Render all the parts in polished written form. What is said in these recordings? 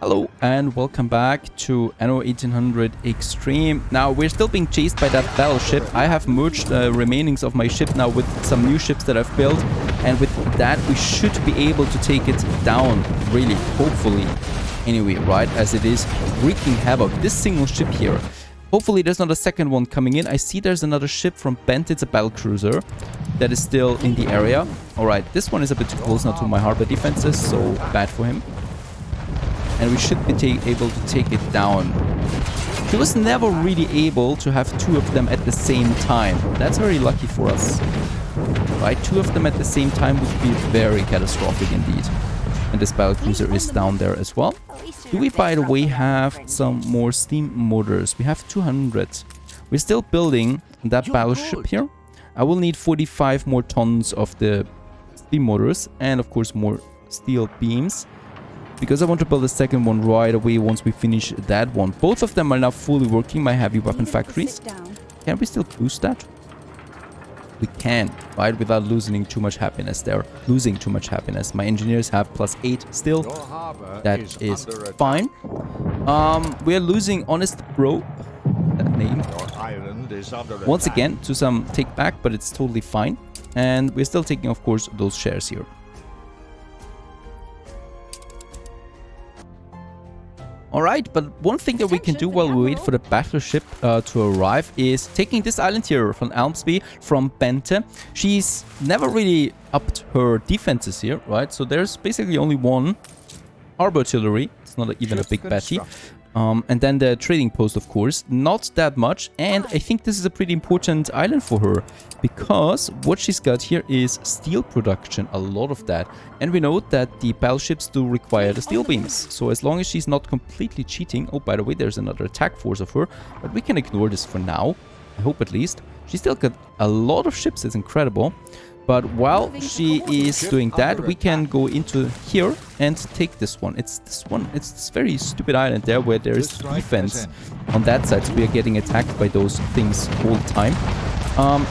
Hello and welcome back to Anno 1800 Extreme. Now we're still being chased by that battleship. I have merged the remainings of my ship now with some new ships that I've built, and with that we should be able to take it down, really, hopefully. Anyway, right, as it is wreaking havoc. This single ship here. Hopefully there's not a second one coming in. I see there's another ship from Bent. It's a battlecruiser that is still in the area. Alright, this one is a bit too close now to my harbor defenses, so bad for him. And we should be able to take it down. He was never really able to have two of them at the same time. That's very lucky for us. Right, two of them at the same time would be very catastrophic indeed. And this battlecruiser is down there as well. Do we, by the way, have some more steam motors? We have 200. We're still building that battleship here. I will need 45 more tons of the steam motors and, of course, more steel beams, because I want to build a second one right away once we finish that one. Both of them are now fully working, my heavy weapon factories. Can we still boost that? We can, right? Without losing too much happiness there. Losing too much happiness. My engineers have +8 still. That is fine. We are losing Honest Bro, that name, once again to some take back, but it's totally fine. And we're still taking, of course, those shares here. Alright, but one thing that we can do while we wait for the battleship to arrive is taking this island here from Almsby, from Bente. She's never really upped her defenses here, right? So there's basically only one harbor artillery. It's not even a big batty. And then the trading post, of course, not that much. And I think this is a pretty important island for her, because what she's got here is steel production, a lot of that. And we know that the battleships do require the steel beams. So as long as she's not completely cheating... Oh, by the way, there's another attack force of her, but we can ignore this for now. I hope at least. She's still got a lot of ships, it's incredible. But while she is doing that, we can go into here and take this one. It's this one. It's this very stupid island there where there is defense on that side. So we are getting attacked by those things all the time.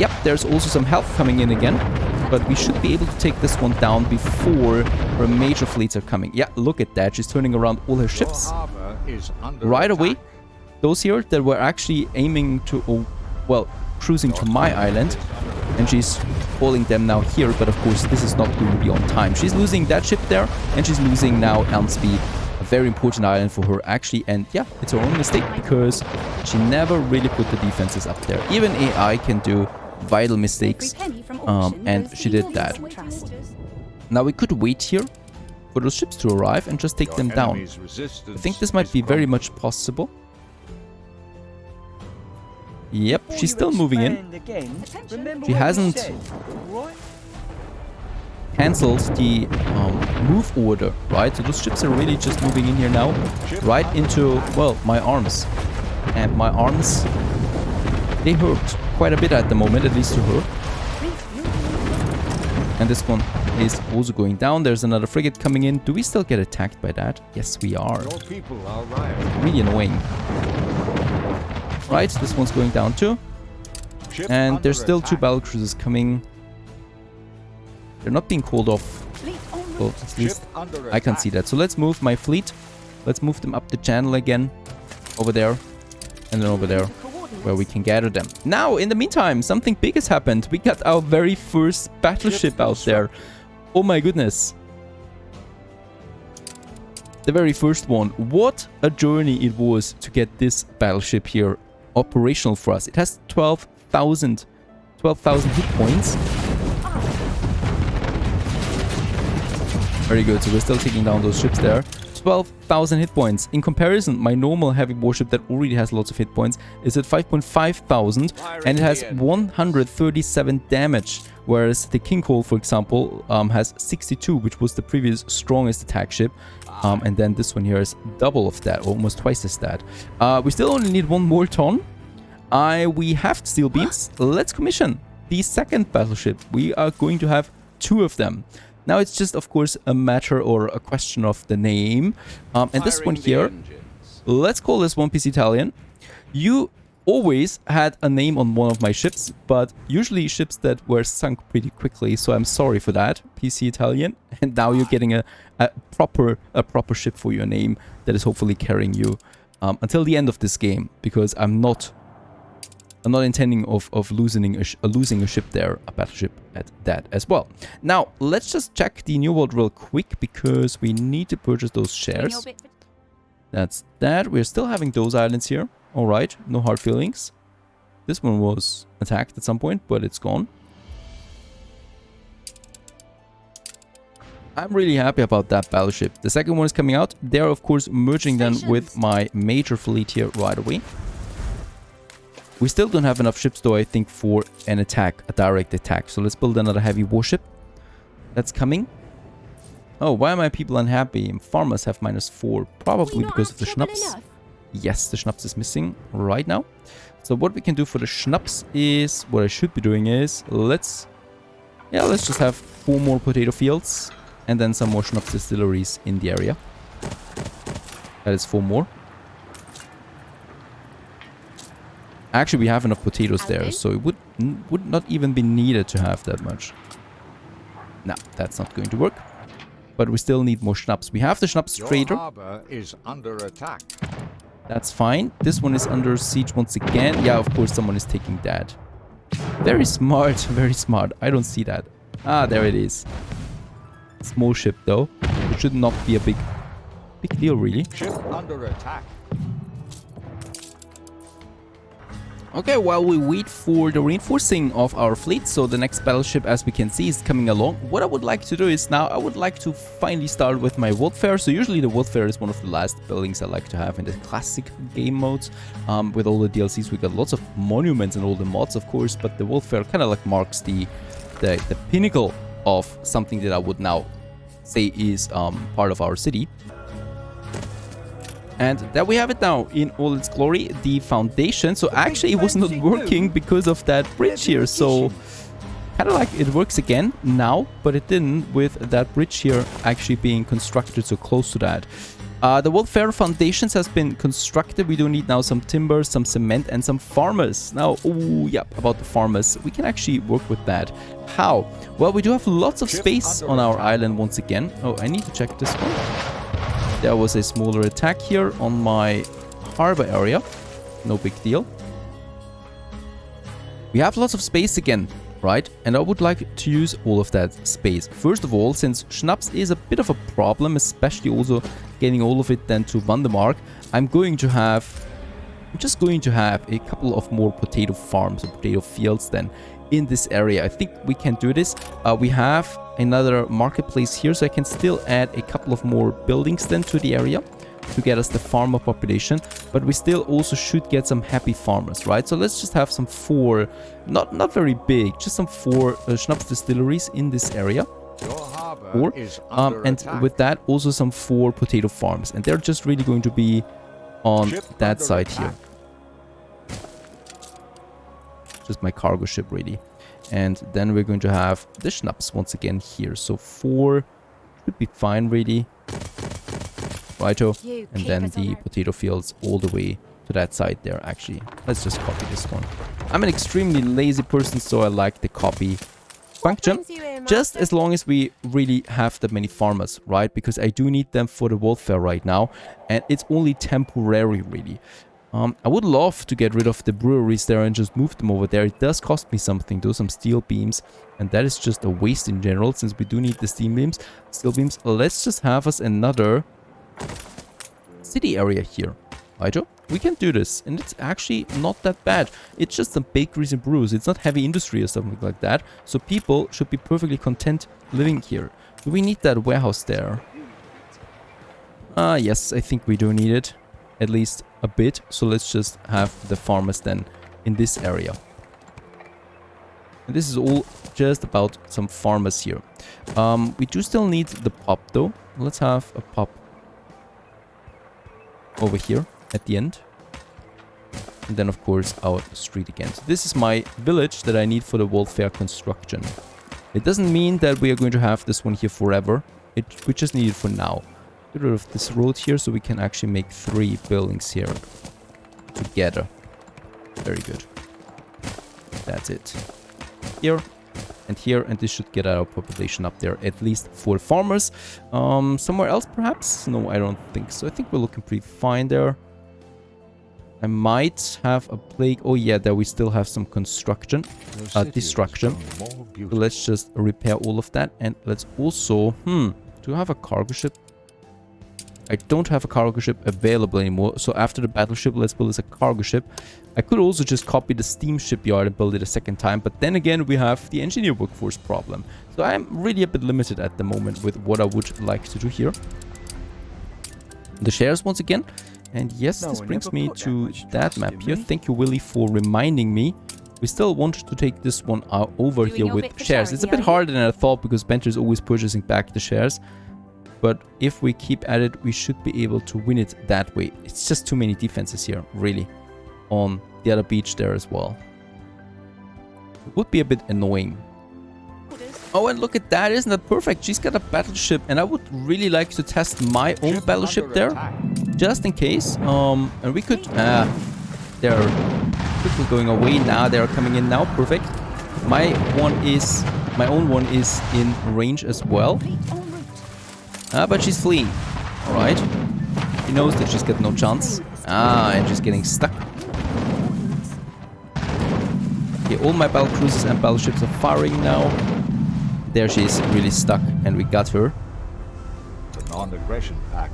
Yep, there's also some help coming in again. But we should be able to take this one down before her major fleets are coming. Yeah, look at that. She's turning around all her ships right away. Those here that were actually aiming to, well, cruising to my island. And she's holding them now here, but of course this is not going to be on time. She's losing that ship there, and she's losing now Elmsby, a very important island for her actually. And yeah, it's her own mistake, because she never really put the defenses up there. Even AI can do vital mistakes, and she did that. Now we could wait here for those ships to arrive and just take them down. I think this might be very much possible. Yep, she's still moving in. She hasn't cancelled the move order, right? So those ships are really just moving in here now, right into, well, my arms. And my arms, they hurt quite a bit at the moment, at least to her. And this one is also going down. There's another frigate coming in. Do we still get attacked by that? Yes, we are. Really annoying. Right, this one's going down too. And there's still two battlecruisers coming. They're not being called off. Well, at least I can see that. So let's move my fleet. Let's move them up the channel again. Over there. And then over there, where we can gather them. Now, in the meantime, something big has happened. We got our very first battleship out there. Oh my goodness. The very first one. What a journey it was to get this battleship here operational for us. It has 12,000 hit points. Very good. So we're still taking down those ships there. 12,000 hit points. In comparison, my normal heavy warship that already has lots of hit points is at 5,500, and it has 137 damage. Whereas the King Cole, for example, has 62, which was the previous strongest attack ship. And then this one here is double of that, almost twice as that. We still only need one more ton. We have steel beams. Let's commission the second battleship. We are going to have two of them. Now it's just, of course, a matter or a question of the name. And this one here, let's call this One Piece Italian. You always had a name on one of my ships, but usually ships that were sunk pretty quickly. So I'm sorry for that, PC Italian. And now you're getting a proper ship for your name that is hopefully carrying you until the end of this game, because I'm not intending of losing a ship there, a battleship at that as well. Now let's just check the New World real quick, because we need to purchase those shares. That's that. We're still having those islands here. All right, no hard feelings. This one was attacked at some point, but it's gone. I'm really happy about that battleship. The second one is coming out. They're of course merging then with my major fleet here right away. We still don't have enough ships though, I think, for an attack, a direct attack. So let's build another heavy warship. That's coming. Oh, why are my people unhappy? Farmers have -4, probably because of the schnapps. Yes, the schnapps is missing right now. So what we can do for the schnapps is, what I should be doing is, let's just have 4 more potato fields and then some more schnapps distilleries in the area. That is 4 more. Actually, we have enough potatoes there, so it would not even be needed to have that much. No, that's not going to work. But we still need more schnapps. We have the schnapps trader. Harbor is under attack. That's fine. This one is under siege once again. Yeah, of course, someone is taking that. Very smart, very smart. I don't see that. Ah, there it is. Small ship, though. It should not be a big deal, really. Ship under attack. Okay, while we wait for the reinforcing of our fleet, so the next battleship, as we can see, is coming along. What I would like to do is now, I would like to finally start with my World Fair. So usually the World Fair is one of the last buildings I like to have in the classic game modes. With all the DLCs, we got lots of monuments and all the mods, of course, but the World Fair kind of like marks the pinnacle of something that I would now say is part of our city. And there we have it now in all its glory, the foundation. So actually it was not working because of that bridge here. So kind of like it works again now, but it didn't with that bridge here actually being constructed so close to that. The World Fair foundations has been constructed. We do need now some timber, some cement, and some farmers. Now, oh yeah, about the farmers, we can actually work with that. How? Well, we do have lots of space on our island once again. Oh, I need to check this one. There was a smaller attack here on my harbor area. No big deal. We have lots of space again, right? And I would like to use all of that space. First of all, since schnapps is a bit of a problem, especially also getting all of it then to Vandermark, I'm just going to have a couple of more potato farms or potato fields then in this area. I think we can do this. We have another marketplace here, so I can still add a couple of more buildings then to the area to get us the farmer population, but we still also should get some happy farmers, right? So let's just have some 4, not very big, just some 4 schnapps distilleries in this area. And with that also some 4 potato farms, and they're just really going to be on that side here. Just my cargo ship really. And then we're going to have the schnapps once again here. So 4 should be fine really. Righto. And then the potato fields all the way to that side there actually. Let's just copy this one. I'm an extremely lazy person, so I like the copy function. Just as long as we really have that many farmers, right? Because I do need them for the World Fair right now. And it's only temporary really. I would love to get rid of the breweries there and just move them over there. It does cost me something though, some steel beams, and that is just a waste in general since we do need the steel beams. Let's just have us another city area here, right? We can do this, and it's actually not that bad. It's just some bakeries and brews. It's not heavy industry or something like that, so people should be perfectly content living here. Do we need that warehouse there? Yes, I think we do need it. At least a bit, so let's just have the farmers then in this area. And this is all just about some farmers here. We do still need the pub though. Let's have a pub over here at the end. And then of course our street again. So this is my village that I need for the World Fair construction. It doesn't mean that we are going to have this one here forever. We just need it for now. Get rid of this road here so we can actually make 3 buildings here together. Very good. That's it. Here and here, and this should get our population up there, at least for farmers. Somewhere else, perhaps? No, I don't think so. I think we're looking pretty fine there. I might have a plague. Oh yeah, there we still have some construction, destruction. So let's just repair all of that, and let's also, do I have a cargo ship? I don't have a cargo ship available anymore, so after the battleship, let's build this a cargo ship. I could also just copy the steam shipyard and build it a second time, but then again, we have the engineer workforce problem. So I'm really a bit limited at the moment with what I would like to do here. The shares once again. And yes, this brings me to that map here. Thank you, Willie, for reminding me. We still want to take this one over here with shares. It's a bit harder than I thought because Benter is always purchasing back the shares. But if we keep at it, we should be able to win it that way. It's just too many defenses here, really, on the other beach there as well. It would be a bit annoying. Oh, and look at that. Isn't that perfect? She's got a battleship, and I would really like to test my own battleship there, just in case. And we could... they're quickly going away now. They're coming in now. Perfect. My own one is in range as well. But she's fleeing. Alright. She knows that she's got no chance. And she's getting stuck. Okay, all my battle cruisers and battleships are firing now. There she is, really stuck, and we got her. The non-aggression pact.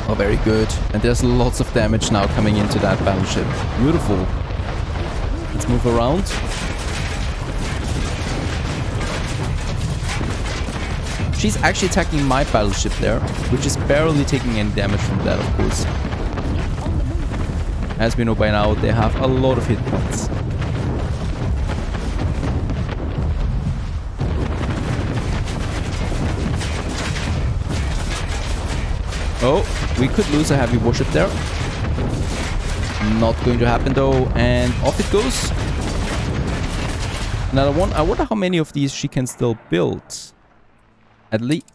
Oh, very good. And there's lots of damage now coming into that battleship. Beautiful. Let's move around. She's actually attacking my battleship there, which is barely taking any damage from that, of course. As we know by now, they have a lot of hit points. Oh, we could lose a heavy warship there. Not going to happen though, and off it goes. Another one. I wonder how many of these she can still build. At least,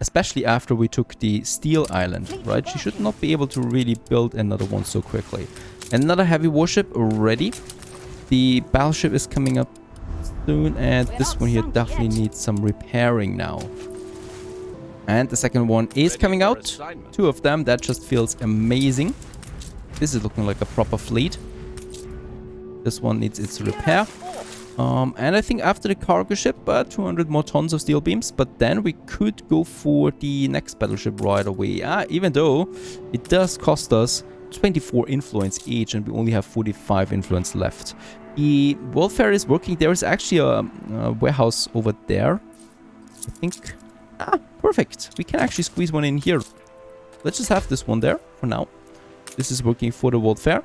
especially after we took the steel island, right? She should not be able to really build another one so quickly. Another heavy warship already. The battleship is coming up soon, and this one here definitely needs some repairing now. And the second one is coming out. 2 of them. That just feels amazing. This is looking like a proper fleet. This one needs its repair. And I think after the cargo ship, 200 more tons of steel beams. But then we could go for the next battleship right away. Even though it does cost us 24 influence each, and we only have 45 influence left. The welfare is working. There is actually a warehouse over there, I think. Perfect. We can actually squeeze one in here. Let's just have this one there for now. This is working for the welfare.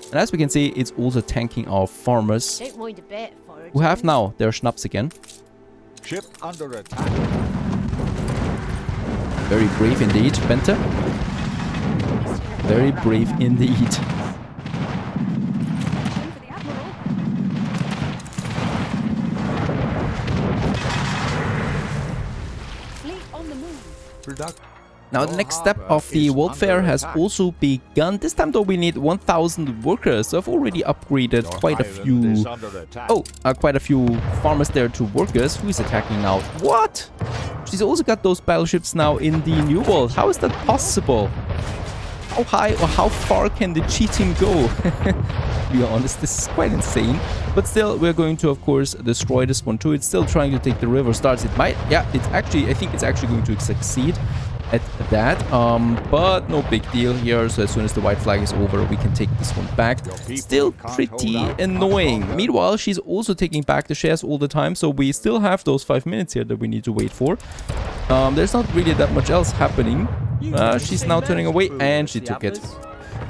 And as we can see, it's also tanking our farmers, who have now their schnapps again. Ship under attack. Very brave indeed, Bente. Very brave indeed. Now the next step of the warfare has also begun. This time though we need 1,000 workers. So I've already upgraded quite a few... quite a few farmers there to workers. Who is attacking now? What? She's also got those battleships now in the New World. How is that possible? How high or how far can the cheating go? To be honest, this is quite insane. But still, we're going to, of course, destroy this one too. It's still trying to take the river starts. It might, yeah, it's actually, I think it's actually going to succeed at that. But no big deal here. So as soon as the white flag is over, we can take this one back. Still pretty annoying. Meanwhile, she's also taking back the shares all the time. So we still have those 5 minutes here that we need to wait for. There's not really that much else happening. She's now turning away, and she took it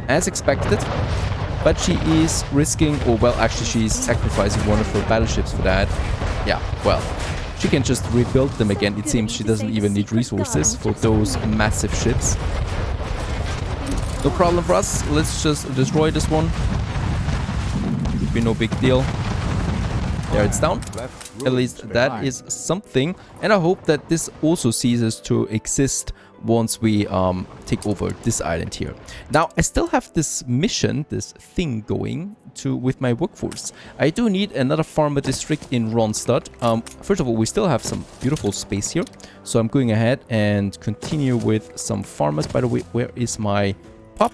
as expected. But she is risking, or well, actually she's sacrificing one of her battleships for that. Yeah, well, she can just rebuild them again. It seems she doesn't even need resources for those massive ships. No problem for us. Let's just destroy this one. Should be no big deal. There, it's down. At least that is something. And I hope that this also ceases to exist once we take over this island here. Now, I still have this mission, this thing going with my workforce. I do need another farmer district in Ronstadt. First of all, we still have some beautiful space here. So I'm going ahead and continue with some farmers. By the way, where is my pub?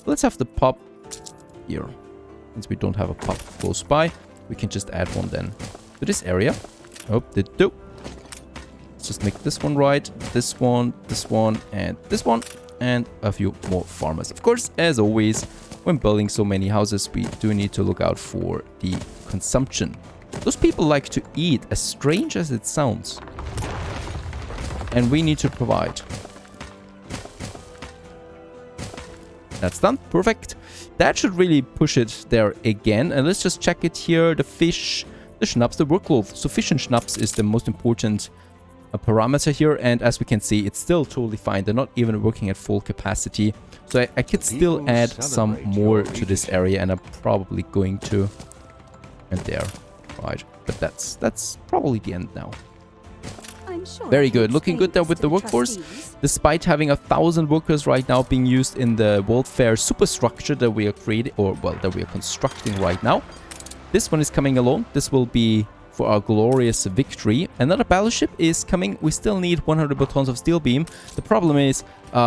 Let's have the pub here. Since we don't have a pub close by, we can just add one then to this area. Oh, they do. Let's just make this one right, this one, and this one, and a few more farmers. Of course, as always, when building so many houses, we do need to look out for the consumption. Those people like to eat, as strange as it sounds. And we need to provide. That's done. Perfect. That should really push it there again. And let's just check it here. The fish, the schnapps, the workload. So fish and schnapps is the most important parameter here. And as we can see, it's still totally fine. They're not even working at full capacity. So I could still add some more to this area. And I'm probably going to... And there. Right. But that's probably the end now. Very good. Looking good there with the workforce. Despite having 1,000 workers right now being used in the World Fair superstructure that we are creating, or well, that we are constructing right now. This one is coming along. This will be for our glorious victory. Another battleship is coming. We still need 100 batons of steel beam. The problem is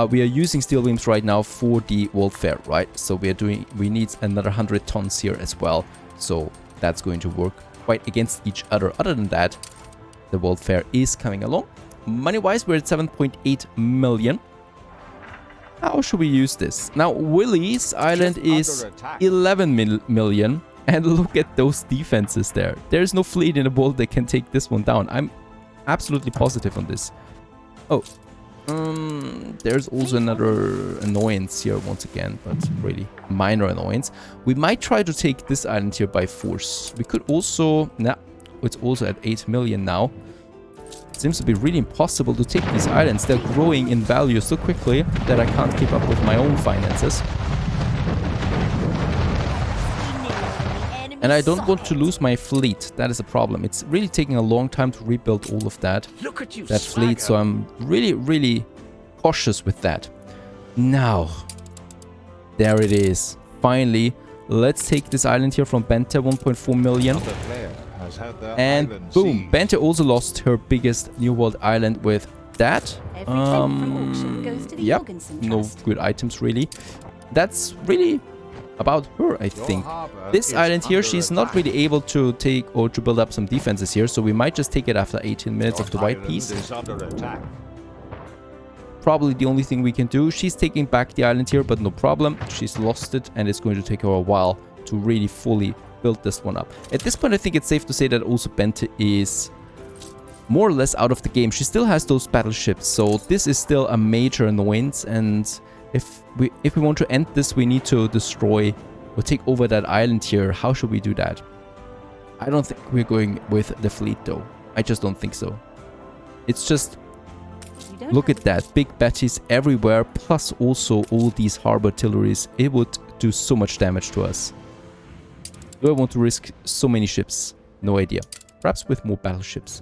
we are using steel beams right now for the World Fair, right? So we need another 100 tons here as well. So that's going to work quite against each other. Other than that, the World Fair is coming along. Money-wise, we're at 7.8 million. How should we use this? Now, Willie's Island is 11 million. And look at those defenses there. There's no fleet in the world that can take this one down. I'm absolutely positive on this. Oh, there's also another annoyance here once again, but really minor annoyance. We might try to take this island here by force. We could also... Nah, it's also at 8 million now. Seems to be really impossible to take these islands. They're growing in value so quickly that I can't keep up with my own finances. And I don't want to lose my fleet. That is a problem. It's really taking a long time to rebuild all of that fleet. So I'm really cautious with that. Now, there it is. Finally, let's take this island here from Bente, 1.4 million. And boom, Bente also lost her biggest New World island with that. Yep, no good items really. That's really about her, I think. This island here, she's not really able to take or to build up some defenses here, so we might just take it after 18 minutes of the white piece. Probably the only thing we can do. She's taking back the island here, but no problem. She's lost it, and it's going to take her a while to really fully build this one up. At this point, I think it's safe to say that also Bente is more or less out of the game. She still has those battleships, so this is still a major annoyance. And if we want to end this, we need to destroy or take over that island here. How should we do that? I don't think we're going with the fleet, though. I just don't think so. It's just... Look at that. Big batteries everywhere, plus also all these harbor artilleries. It would do so much damage to us. Do I want to risk so many ships? No idea. Perhaps with more battleships.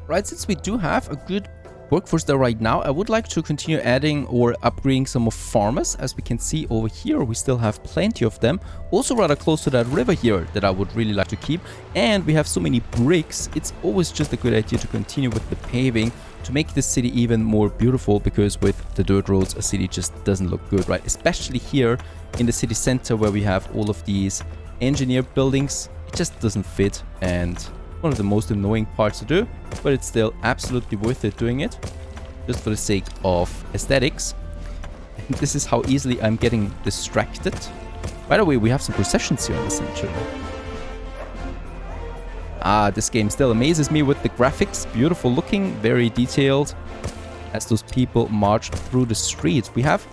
Right, since we do have a good workforce there right now, I would like to continue adding or upgrading some of farmers. As we can see over here, we still have plenty of them. Also rather close to that river here that I would really like to keep. And we have so many bricks. It's always just a good idea to continue with the paving to make this city even more beautiful, because with the dirt roads, a city just doesn't look good, right? Especially here in the city center where we have all of these engineered buildings. It just doesn't fit, and one of the most annoying parts to do, but it's still absolutely worth it doing it just for the sake of aesthetics. And this is how easily I'm getting distracted. By the way, we have some processions here in the center. This game still amazes me with the graphics. Beautiful looking, very detailed as those people march through the streets. We have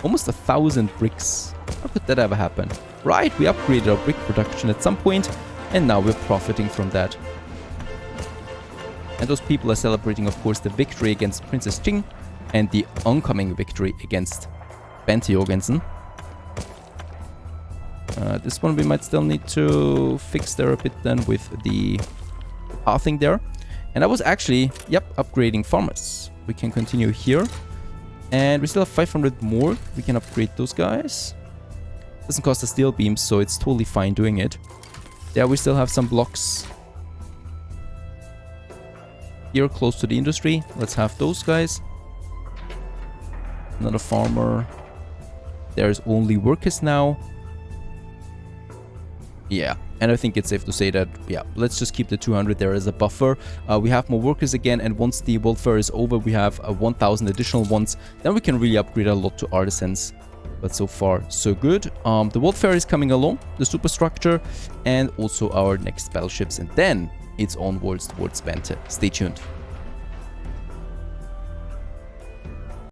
almost 1,000 bricks. How could that ever happen? Right, we upgraded our brick production at some point, and now we're profiting from that. And those people are celebrating, of course, the victory against Princess Jing and the oncoming victory against Bente Jorgensen. This one we might still need to fix there a bit then with the pathing there. And I was actually, yep, upgrading farmers. We can continue here. And we still have 500 more. We can upgrade those guys. Doesn't cost us steel beams, so it's totally fine doing it. There we still have some blocks. Here, close to the industry. Let's have those guys. Another farmer. There's only workers now. Yeah, and I think it's safe to say that, yeah, let's just keep the 200 there as a buffer. We have more workers again, and once the world fair is over, we have 1,000 additional ones. Then we can really upgrade a lot to artisans. But so far, so good. The world fair is coming along, the superstructure, and also our next battleships. And then it's onwards towards Bente. Stay tuned.